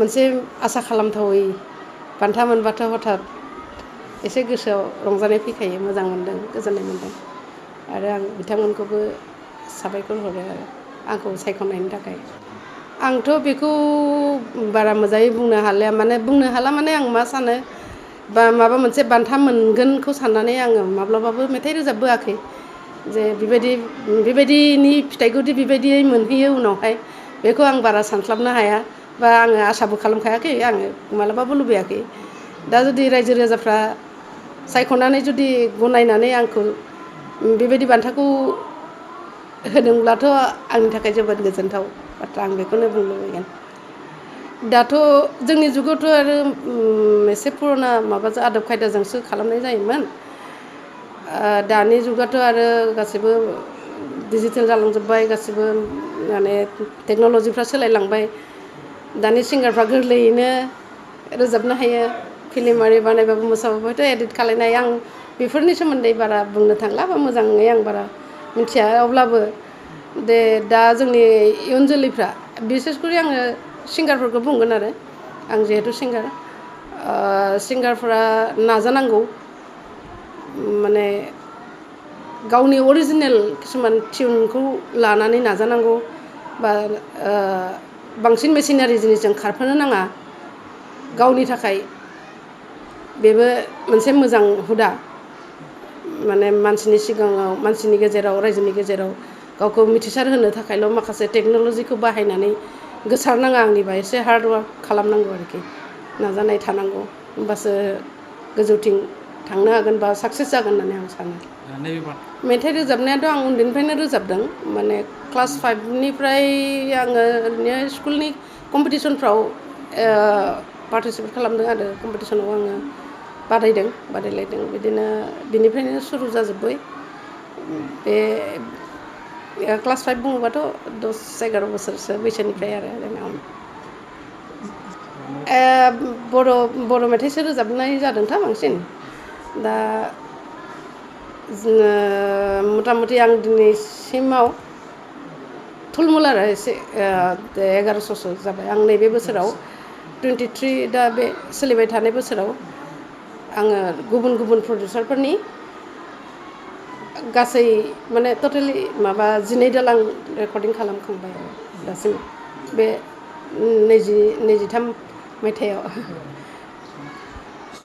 मोनसे आसा खालामथावै बान्था मोनबाथ' हठात एसे गोसोआव रंजानाय फैखायो मोजां मोनदों गोजोननाय मोनदों आरो आं बिथांमोनखौबो साबायखर हरो आरो आंखौ सायख'नायनि थाखाय आंथ' बेखौ बारा मोजाङै बुंनो हाला माने आं मा सानो बा माबा मोनसे बान्था मोनगोनखौ साननानै आङो माब्लाबाबो मेथाइ रोजाबबोआखै जे बेबायदिनि फिथाइखौदि बेबायदियै मोनहैयो उनावहाय बेखौ आं बारा सानस्लाबनो हाया बा आङो आसाबो खालामखायाखै आङो मालाबाबो लुबैयाखै दा जुदि रायजो राजाफ्रा सायख'नानै जुदि गनायनानै आंखौ बेबायदि बान्थाखौ होदोंब्लाथ' आंनि थाखाय जोबोद गोजोनथाव बाथ्रा आं बेखौनो बुंनो लुबैगोन दाथ' जोंनि जुगावथ' आरो एसे पुराना माबाजों आदब खायदाजोंसो खालामनाय जायोमोन दानि जुगाथ' आरो गासैबो डिजिटेल जालांजोब्बाय गासैबो माने टेक्न'लजिफ्रा सोलायलांबाय दानि सिंगारफ्रा गोरलैयैनो रोजाबनो हायो फिल्म आरि बानायबाबो मोसाबाबोथ' एडिट खालायनाय आं बेफोरनि सोमोन्दै बारा बुंनो थांला बा मोजाङै आं बारा मिथिया अब्लाबो दा जोंनि इयुन जोलैफ्रा बिसेसकरि आङो सिंगारफोरखौ बुंगोन आरो आं जिहेथु सिंगारफोरा नाजानांगौ माने गावनि अरिजिनेल किसुमान टिउनखौ लानानै नाजानांगौ बा बांसिन मेसिनारि जिनिसजों खारफानो नाङा गावनि थाखाय बेबो मोनसे मोजां हुदा माने मानसिनि सिगाङाव मानसिनि गेजेराव रायजोनि गेजेराव गावखौ मिथिसार होनो थाखायल' माखासे टेक्न'लजिखौ बाहायनानै गोसारनाङा आंनिबा एसे हार्ड वार्क खालामनांगौ आरोखि नाजानाय थानांगौ होमबासो गोजौथिं थांनो हागोन बा साक्सेस जागोन होननानै आं सानो मेथाइ रोजाबनायाथ' आं उन्दैनिफ्रायनो रोजाबदों माने क्लास 5निफ्राय आङो ओरैनो स्कुलनि कम्पिटिसनफ्राव पार्टिसिपेट खालामदों आरो कम्पिटिसनाव आङो बादायलायदों बिदिनो बिनिफ्रायनो सुरु जाजोब्बाय बे क्लास 5 बुङोबाथ' 10-11 बोसोरसो बैसोनिफ्राय आरो बर' मेथाइसो रोजाबनाय जादोंथा बांसिन दा मथा मथि आं दिनैसिमाव थुलमुल आरो एसे 1100सो जाबाय आं नैबे बोसोराव 23 दा बे सोलिबाय थानाय बोसोराव आङो गुबुन गुबुन प्रडिउसारफोरनि गासै माने टटेलि 12 दालां रेकर्डिं खालामखांबाय आरो दासिम बे 23 मायथाइयाव